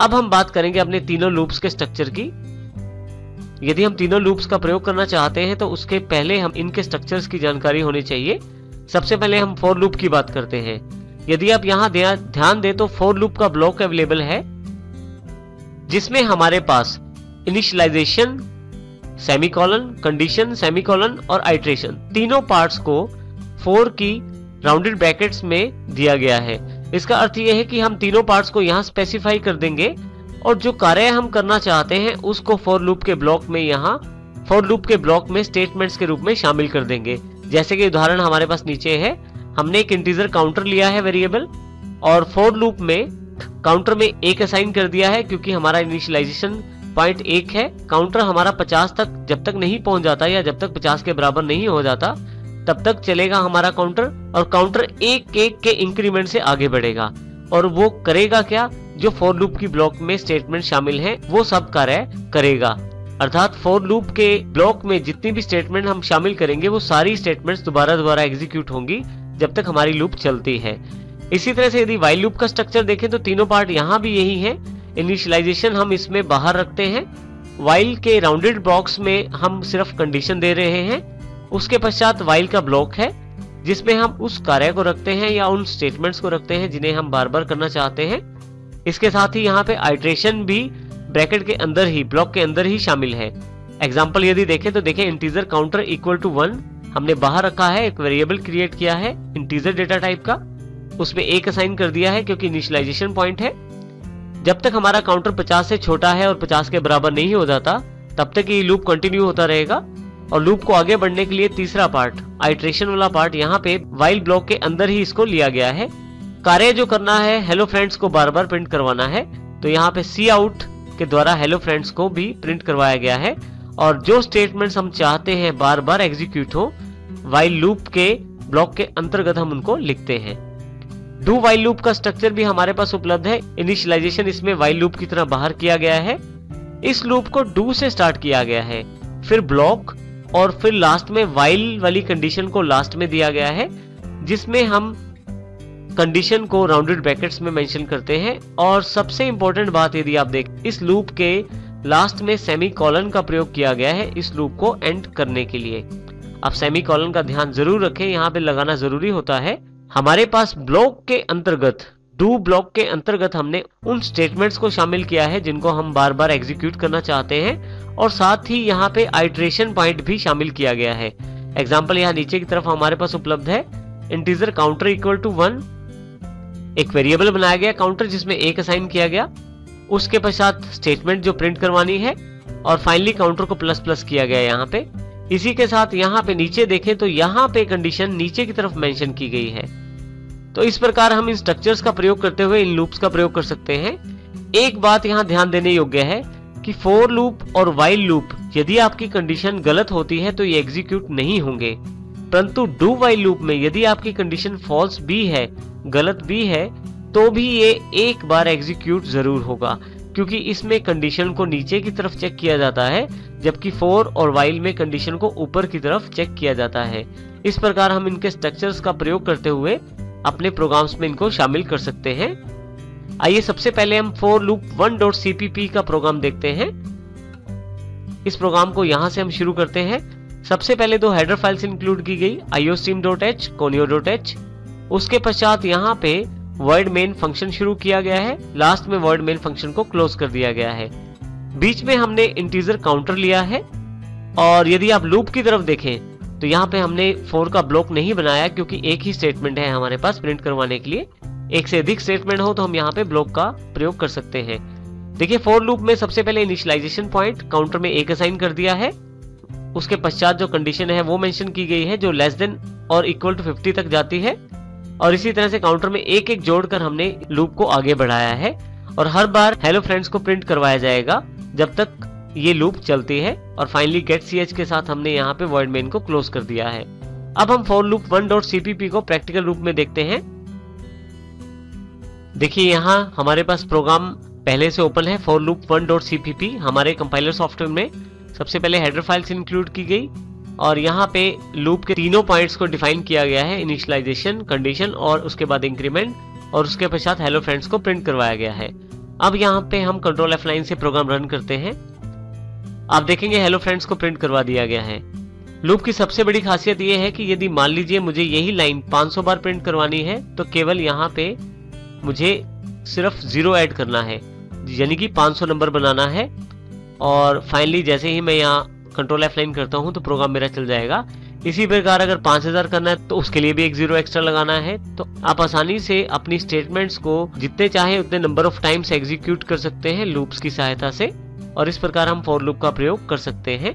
अब हम बात करेंगे अपने तीनों लूप्स के स्ट्रक्चर की। यदि हम तीनों लूप्स का प्रयोग करना चाहते हैं तो उसके पहले हम इनके स्ट्रक्चर्स की जानकारी होनी चाहिए। सबसे पहले हम फॉर लूप की बात करते हैं। यदि आप यहाँ ध्यान दें तो फॉर लूप का ब्लॉक अवेलेबल है, जिसमें हमारे पास इनिशियलाइजेशन, सेमीकोलन, कंडीशन, सेमीकोलन और आइट्रेशन तीनों पार्ट्स को फॉर की राउंडेड ब्रैकेट्स में दिया गया है। इसका अर्थ यह है कि हम तीनों पार्ट्स को यहाँ स्पेसिफाई कर देंगे और जो कार्य हम करना चाहते हैं उसको फॉर लूप के ब्लॉक में यहाँ फॉर लूप के ब्लॉक में स्टेटमेंट्स के रूप में शामिल कर देंगे। जैसे कि उदाहरण हमारे पास नीचे है, हमने एक इंटीजर काउंटर लिया है वेरिएबल और फॉर लूप में काउंटर में 1 असाइन कर दिया है क्योंकि हमारा इनिशियलाइजेशन पॉइंट 1 है। काउंटर हमारा 50 तक जब तक नहीं पहुंच जाता या जब तक 50 के बराबर नहीं हो जाता तब तक चलेगा हमारा काउंटर, और काउंटर 1-1 के इंक्रीमेंट से आगे बढ़ेगा। और वो करेगा क्या? जो फॉर लूप की ब्लॉक में स्टेटमेंट शामिल हैं वो सब कार्य करेगा। अर्थात फॉर लूप के ब्लॉक में जितनी भी स्टेटमेंट हम शामिल करेंगे वो सारी स्टेटमेंट्स दोबारा एग्जीक्यूट होंगी जब तक हमारी लूप चलती है। इसी तरह से यदि व्हाइल लूप का स्ट्रक्चर देखें तो तीनों पार्ट यहाँ भी यही है। इनिशियलाइजेशन हम इसमें बाहर रखते हैं, व्हाइल के राउंडेड बॉक्स में हम सिर्फ कंडीशन दे रहे हैं। उसके पश्चात व्हाइल का ब्लॉक है जिसमें हम उस कार्य को रखते हैं या उन स्टेटमेंट्स को रखते हैं जिन्हें हम बार बार करना चाहते हैं। इसके साथ ही यहाँ पे आइट्रेशन भी ब्रैकेट के अंदर ही, ब्लॉक के अंदर ही शामिल है। एग्जाम्पल यदि देखें तो देखें, इंटीजर काउंटर इक्वल टू 1 हमने बाहर रखा है, एक वेरिएबल क्रिएट किया है इंटीजर डेटा टाइप का, उसमें 1 असाइन कर दिया है क्योंकि इनिशियलाइजेशन पॉइंट है। जब तक हमारा काउंटर 50 से छोटा है और 50 के बराबर नहीं हो जाता तब तक ये लूप कंटिन्यू होता रहेगा। और लूप को आगे बढ़ने के लिए तीसरा पार्ट, आइट्रेशन वाला पार्ट, यहाँ पे व्हाइल ब्लॉक के अंदर ही इसको लिया गया है। कार्य जो करना है हेलो फ्रेंड्स को बार बार प्रिंट करवाना है, तो यहाँ पे सी आउट के द्वारा हेलो फ्रेंड्स को भी प्रिंट करवाया गया है। और जो स्टेटमेंट्स हम चाहते हैं बार बार एग्जीक्यूट हो व्हाइल लूप के ब्लॉक के अंतर्गत हम उनको लिखते हैं। डू व्हाइल लूप का स्ट्रक्चर भी हमारे पास उपलब्ध है। इनिशियलाइजेशन इसमें व्हाइल लूप की तरह बाहर किया गया है। इस लूप को डू से स्टार्ट किया गया है, फिर ब्लॉक और फिर लास्ट में व्हाइल वाली कंडीशन को लास्ट में दिया गया है, जिसमें हम कंडीशन को राउंडेड ब्रैकेट्स में मेंशन करते हैं। और सबसे इंपॉर्टेंट बात यदि आप देखें, इस लूप के लास्ट में सेमीकोलन का प्रयोग किया गया है इस लूप को एंड करने के लिए। अब सेमीकोलन का ध्यान जरूर रखें, यहाँ पे लगाना जरूरी होता है। हमारे पास ब्लॉक के अंतर्गत, डू ब्लॉक के अंतर्गत हमने उन स्टेटमेंट्स को शामिल किया है जिनको हम बार बार एग्जीक्यूट करना चाहते हैं, और साथ ही यहाँ पे आइट्रेशन पॉइंट भी शामिल किया गया है। एग्जाम्पल यहाँ नीचे की तरफ हमारे पास उपलब्ध है, इंटीजर काउंटर इक्वल टू 1, एक वेरिएबल बनाया गया काउंटर जिसमें 1 असाइन किया गया, उसके पश्चात स्टेटमेंट जो प्रिंट करवानी है, और फाइनली काउंटर को प्लस प्लस किया गया यहाँ पे। इसी के साथ यहाँ पे नीचे देखें तो यहाँ पे कंडीशन नीचे की तरफ मेंशन की गई है। तो इस प्रकार हम इन स्ट्रक्चर्स का प्रयोग करते हुए इन लूप्स का प्रयोग कर सकते हैं। एक बात यहाँ ध्यान देने योग्य है कि फॉर लूप और व्हाइल लूप यदि आपकी कंडीशन गलत होती है तो ये एग्जीक्यूट नहीं होंगे, परंतु डू व्हाइल लूप में यदि आपकी कंडीशन फॉल्स भी है, गलत भी है, तो भी ये एक बार एग्जीक्यूट जरूर होगा, क्योंकि इसमें कंडीशन को नीचे की तरफ चेक किया जाता है, जबकि फॉर और व्हाइल में कंडीशन को ऊपर की तरफ चेक किया जाता है। इस प्रकार हम इनके स्ट्रक्चर्स का प्रयोग करते हुए अपने प्रोग्राम्स में इनको शामिल कर सकते हैं। आइए सबसे पहले हम for loop 1.cpp का प्रोग्राम देखते हैं। इस प्रोग्राम को यहां से हम शुरू करते हैं। सबसे पहले 2 हेडर फाइल्स इंक्लूड की गई, iostream.h, conio.h। उसके पश्चात यहाँ पे वर्ड मेन फंक्शन शुरू किया गया है, लास्ट में वर्ड मेन फंक्शन को क्लोज कर दिया गया है। बीच में हमने इंटीजर काउंटर लिया है, और यदि आप लूप की तरफ देखें तो यहाँ पे हमने फॉर का ब्लॉक नहीं बनाया क्योंकि एक ही स्टेटमेंट है हमारे पास प्रिंट करवाने के लिए। एक से अधिक स्टेटमेंट हो तो हम यहाँ पे ब्लॉक का प्रयोग कर सकते हैं। देखिए फॉर लूप में सबसे पहले इनिशियलाइजेशन पॉइंट काउंटर में 1 असाइन कर दिया है, उसके पश्चात जो कंडीशन है वो मेंशन की गई है जो लेस देन और इक्वल टू 50 तक जाती है, और इसी तरह से काउंटर में 1-1 जोड़कर हमने लूप को आगे बढ़ाया है, और हर बार हेलो फ्रेंड्स को प्रिंट करवाया जाएगा जब तक ये लूप चलती है, और फाइनली गेट ch के साथ हमने यहाँ पे वर्ड मेन को क्लोज कर दिया है। अब हम for loop 1.cpp को प्रैक्टिकल रूप में देखते हैं। देखिए यहाँ हमारे पास प्रोग्राम पहले से ओपन है, for loop 1.cpp। हमारे कंपाइलर सॉफ्टवेयर में सबसे पहले हेडर फाइल्स इंक्लूड की गई, और यहाँ पे लूप के तीनों पॉइंट्स को डिफाइन किया गया है, इनिशियलाइजेशन, कंडीशन और उसके बाद इंक्रीमेंट, और उसके पश्चात हेलो फ्रेंड्स को प्रिंट करवाया गया है। अब यहाँ पे हम कंट्रोल F9 से प्रोग्राम रन करते हैं। आप देखेंगे हेलो फ्रेंड्स को प्रिंट करवा दिया गया है। लूप की सबसे बड़ी खासियत यह है कि यदि मान लीजिए मुझे यही लाइन 500 बार प्रिंट करवानी है तो केवल यहाँ पे मुझे सिर्फ 0 ऐड करना है, यानी कि 500 नंबर बनाना है। और फाइनली जैसे ही मैं यहाँ कंट्रोल F9 करता हूँ तो प्रोग्राम मेरा चल जाएगा। इसी प्रकार अगर 5000 करना है तो उसके लिए भी एक 0 एक्स्ट्रा लगाना है। तो आप आसानी से अपनी स्टेटमेंट्स को जितने चाहे उतने नंबर ऑफ टाइम्स एग्जीक्यूट कर सकते हैं लूप्स की सहायता से, और इस प्रकार हम फॉर लूप का प्रयोग कर सकते हैं।